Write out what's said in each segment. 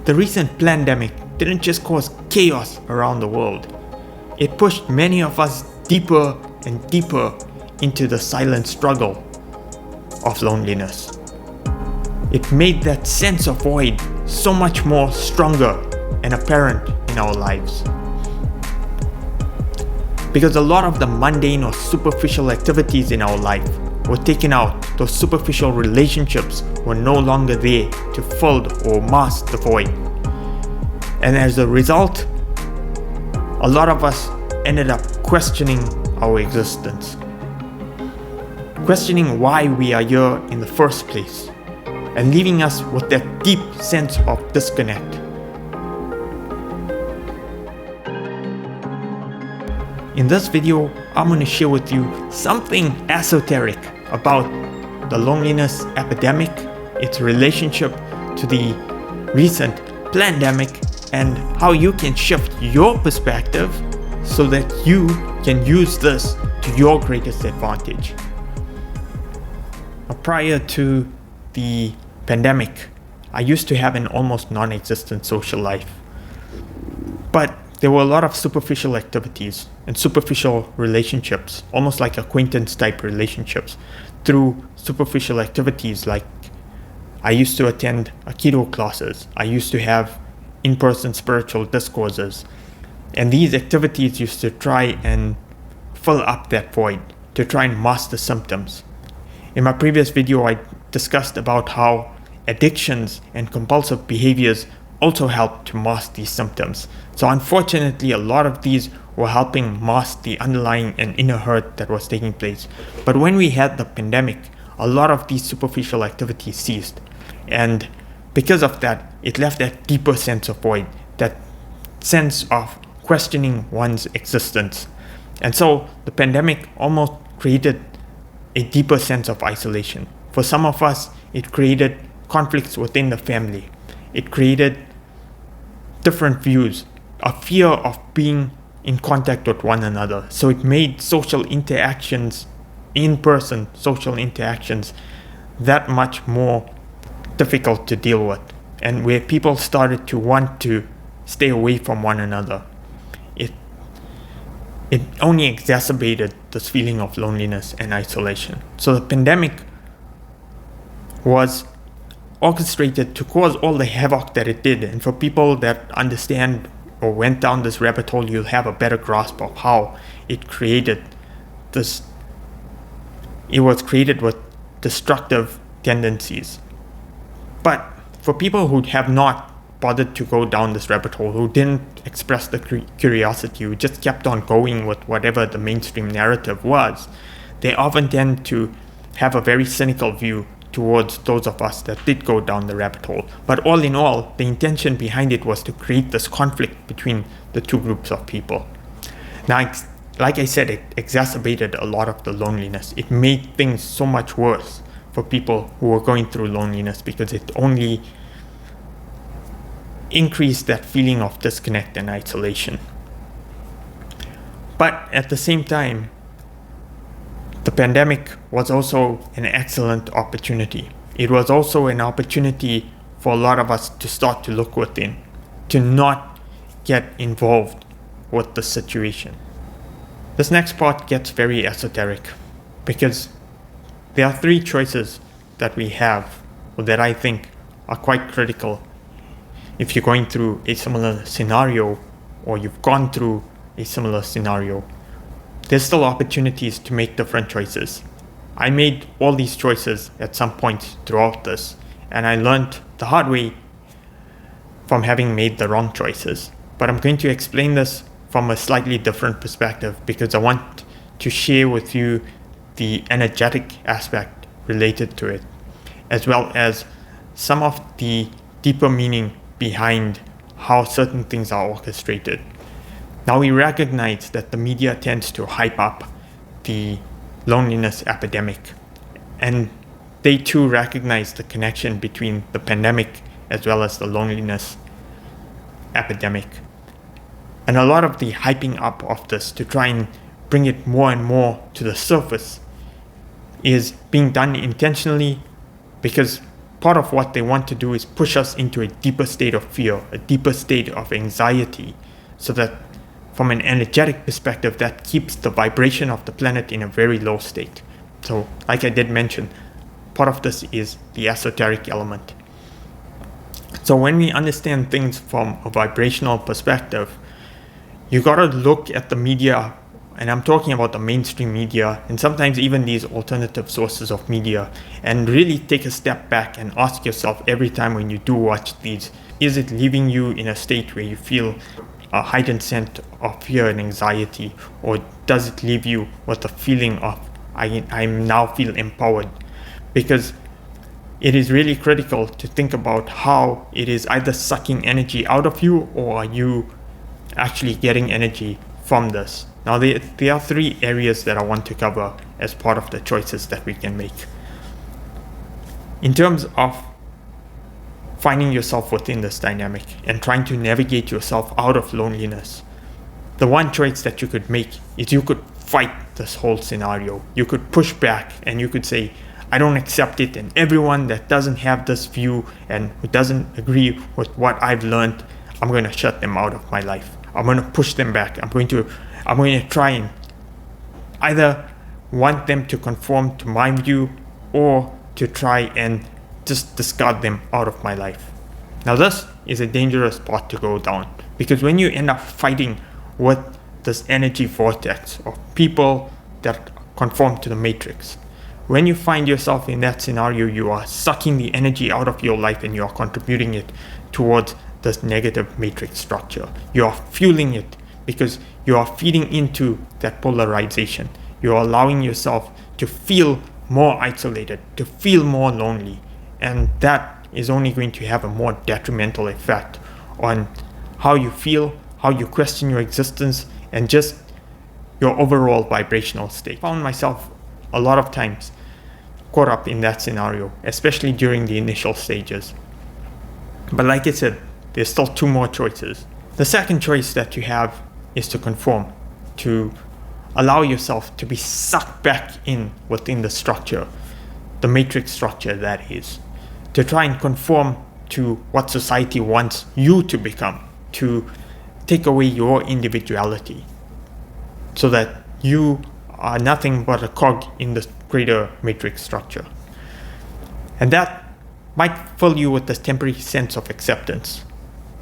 The recent pandemic didn't just cause chaos around the world. It pushed many of us deeper and deeper into the silent struggle of loneliness. It made that sense of void so much more stronger and apparent in our lives. Because a lot of the mundane or superficial activities in our life were taken out, those superficial relationships were no longer there to fill or mask the void. And as a result, a lot of us ended up questioning our existence. Questioning why we are here in the first place, and leaving us with that deep sense of disconnect. In this video, I'm going to share with you something esoteric about the loneliness epidemic, its relationship to the recent pandemic, and how you can shift your perspective so that you can use this to your greatest advantage. Prior to the pandemic, I used to have an almost non-existent social life. But there were a lot of superficial activities and superficial relationships, almost like acquaintance type relationships, through superficial activities like I used to attend Aikido classes, I used to have in-person spiritual discourses, and these activities used to try and fill up that void, to try and mask the symptoms. In my previous video, I discussed about how addictions and compulsive behaviors also help to mask these symptoms. So unfortunately, a lot of these were helping mask the underlying and inner hurt that was taking place. But when we had the pandemic, a lot of these superficial activities ceased. And because of that, it left that deeper sense of void, that sense of questioning one's existence. And so the pandemic almost created a deeper sense of isolation. For some of us, it created conflicts within the family. It created different views, a fear of being in contact with one another. So it made social interactions, in-person social interactions, that much more difficult to deal with, and where people started to want to stay away from one another. It only exacerbated this feeling of loneliness and isolation. So the pandemic was orchestrated to cause all the havoc that it did. And for people that understand or went down this rabbit hole, you'll have a better grasp of how it created this. It was created with destructive tendencies. But for people who have not bothered to go down this rabbit hole, who didn't express the curiosity, who just kept on going with whatever the mainstream narrative was, they often tend to have a very cynical view towards those of us that did go down the rabbit hole. But all in all, the intention behind it was to create this conflict between the two groups of people. Now, like I said, it exacerbated a lot of the loneliness. It made things so much worse for people who were going through loneliness, because it only increased that feeling of disconnect and isolation. But at the same time, the pandemic was also an excellent opportunity. It was also an opportunity for a lot of us to start to look within, to not get involved with the situation. This next part gets very esoteric, because there are three choices that we have, or that I think are quite critical if you're going through a similar scenario, or you've gone through a similar scenario. There's still opportunities to make different choices. I made all these choices at some point throughout this, and I learned the hard way from having made the wrong choices. But I'm going to explain this from a slightly different perspective, because I want to share with you the energetic aspect related to it, as well as some of the deeper meaning behind how certain things are orchestrated. Now, we recognize that the media tends to hype up the loneliness epidemic, and they too recognize the connection between the pandemic as well as the loneliness epidemic. And a lot of the hyping up of this to try and bring it more and more to the surface is being done intentionally, because part of what they want to do is push us into a deeper state of fear, a deeper state of anxiety, so that from an energetic perspective, that keeps the vibration of the planet in a very low state. So, like I did mention, part of this is the esoteric element. So when we understand things from a vibrational perspective, you gotta look at the media, and I'm talking about the mainstream media, and sometimes even these alternative sources of media, and really take a step back and ask yourself every time when you do watch these, is it leaving you in a state where you feel a heightened sense of fear and anxiety, or does it leave you with a feeling of, I now feel empowered? Because it is really critical to think about how it is either sucking energy out of you, or are you actually getting energy from this. Now there are 3 areas that I want to cover as part of the choices that we can make. In terms of finding yourself within this dynamic and trying to navigate yourself out of loneliness, the one choice that you could make is you could fight this whole scenario. You could push back and you could say, I don't accept it, and everyone that doesn't have this view and who doesn't agree with what I've learned, I'm going to shut them out of my life. I'm going to push them back. I'm going to try and either want them to conform to my view, or to try and just discard them out of my life. Now this is a dangerous path to go down, because when you end up fighting with this energy vortex of people that conform to the matrix, when you find yourself in that scenario, you are sucking the energy out of your life and you are contributing it towards this negative matrix structure. You are fueling it because you are feeding into that polarization. You are allowing yourself to feel more isolated, to feel more lonely, and that is only going to have a more detrimental effect on how you feel, how you question your existence, and just your overall vibrational state. I found myself a lot of times caught up in that scenario, especially during the initial stages. But like I said, there's still 2 more choices. The second choice that you have is to conform, to allow yourself to be sucked back in within the structure, the matrix structure that is, to try and conform to what society wants you to become, to take away your individuality, so that you are nothing but a cog in the greater matrix structure. And that might fill you with this temporary sense of acceptance.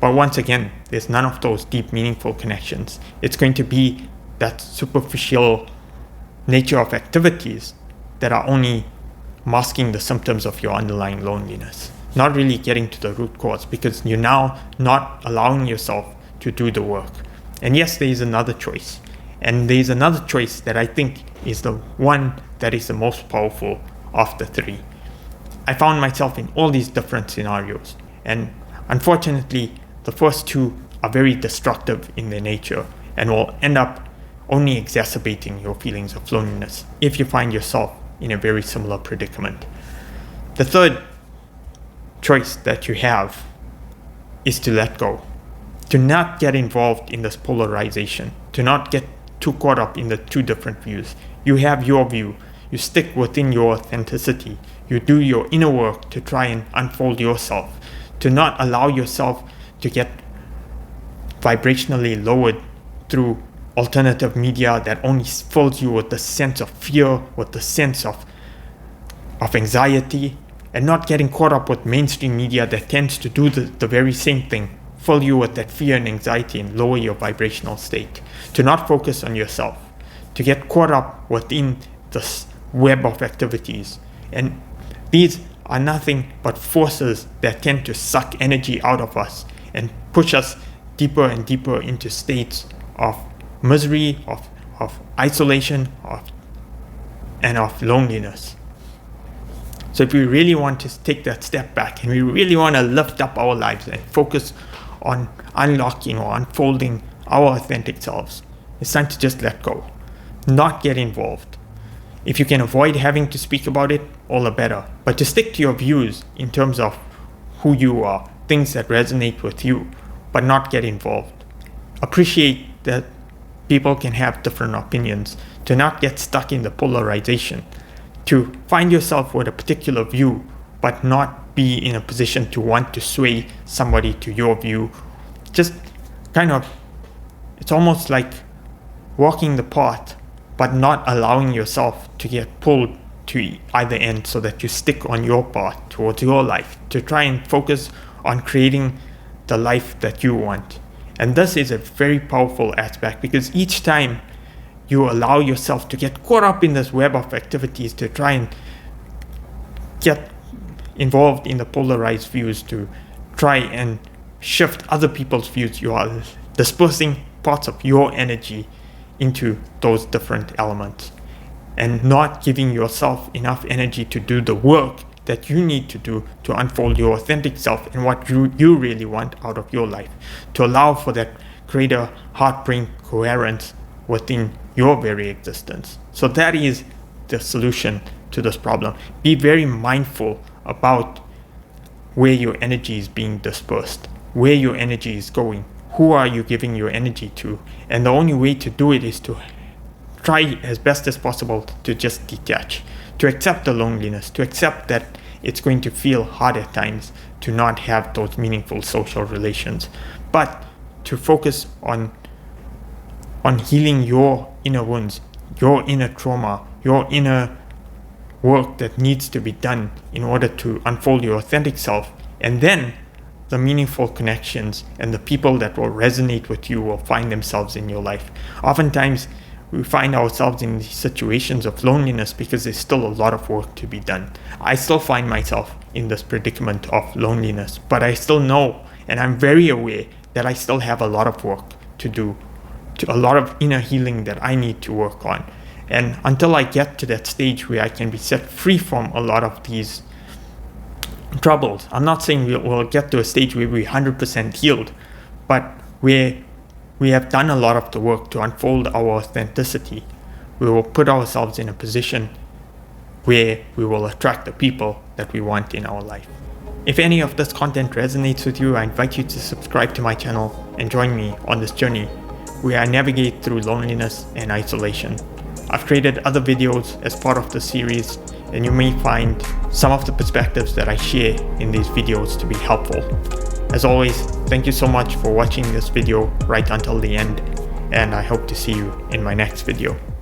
But once again, there's none of those deep, meaningful connections. It's going to be that superficial nature of activities that are only masking the symptoms of your underlying loneliness, not really getting to the root cause, because you're now not allowing yourself to do the work. And yes, there is another choice. And there is another choice that I think is the one that is the most powerful of the 3. I found myself in all these different scenarios, and unfortunately, the first 2 are very destructive in their nature and will end up only exacerbating your feelings of loneliness if you find yourself in a very similar predicament. The third choice that you have is to let go, to not get involved in this polarization, to not get too caught up in the 2 different views. You have your view, you stick within your authenticity, you do your inner work to try and unfold yourself, to not allow yourself to get vibrationally lowered through alternative media that only fills you with the sense of fear, with the sense of anxiety, and not getting caught up with mainstream media that tends to do the very same thing, fill you with that fear and anxiety and lower your vibrational state, to not focus on yourself, to get caught up within this web of activities. And these are nothing but forces that tend to suck energy out of us and push us deeper and deeper into states of misery, of isolation, and of loneliness. So if we really want to take that step back and we really want to lift up our lives and focus on unlocking or unfolding our authentic selves, it's time to just let go, not get involved. If you can avoid having to speak about it, all the better. But to stick to your views in terms of who you are, things that resonate with you, but not get involved. Appreciate that people can have different opinions, to not get stuck in the polarization, to find yourself with a particular view, but not be in a position to want to sway somebody to your view. Just kind of, it's almost like walking the path, but not allowing yourself to get pulled to either end, so that you stick on your path towards your life, to try and focus on creating the life that you want. And this is a very powerful aspect, because each time you allow yourself to get caught up in this web of activities to try and get involved in the polarized views, to try and shift other people's views, you are dispersing parts of your energy into those different elements and not giving yourself enough energy to do the work that you need to do to unfold your authentic self and what you really want out of your life, to allow for that greater heart-brain coherence within your very existence. So that is the solution to this problem. Be very mindful about where your energy is being dispersed, where your energy is going, who are you giving your energy to, and the only way to do it is to try as best as possible to just detach, to accept the loneliness, to accept that it's going to feel hard at times to not have those meaningful social relations, but to focus on healing your inner wounds, your inner trauma, your inner work that needs to be done in order to unfold your authentic self. And then the meaningful connections and the people that will resonate with you will find themselves in your life. Oftentimes, we find ourselves in these situations of loneliness because there's still a lot of work to be done. I still find myself in this predicament of loneliness, but I still know, and I'm very aware that I still have a lot of work to do, to a lot of inner healing that I need to work on. And until I get to that stage where I can be set free from a lot of these troubles, I'm not saying we'll get to a stage where we're 100% healed, but where we have done a lot of the work to unfold our authenticity, we will put ourselves in a position where we will attract the people that we want in our life. If any of this content resonates with you, I invite you to subscribe to my channel and join me on this journey where I navigate through loneliness and isolation. I've created other videos as part of the series, and you may find some of the perspectives that I share in these videos to be helpful. As always, thank you so much for watching this video right until the end, and I hope to see you in my next video.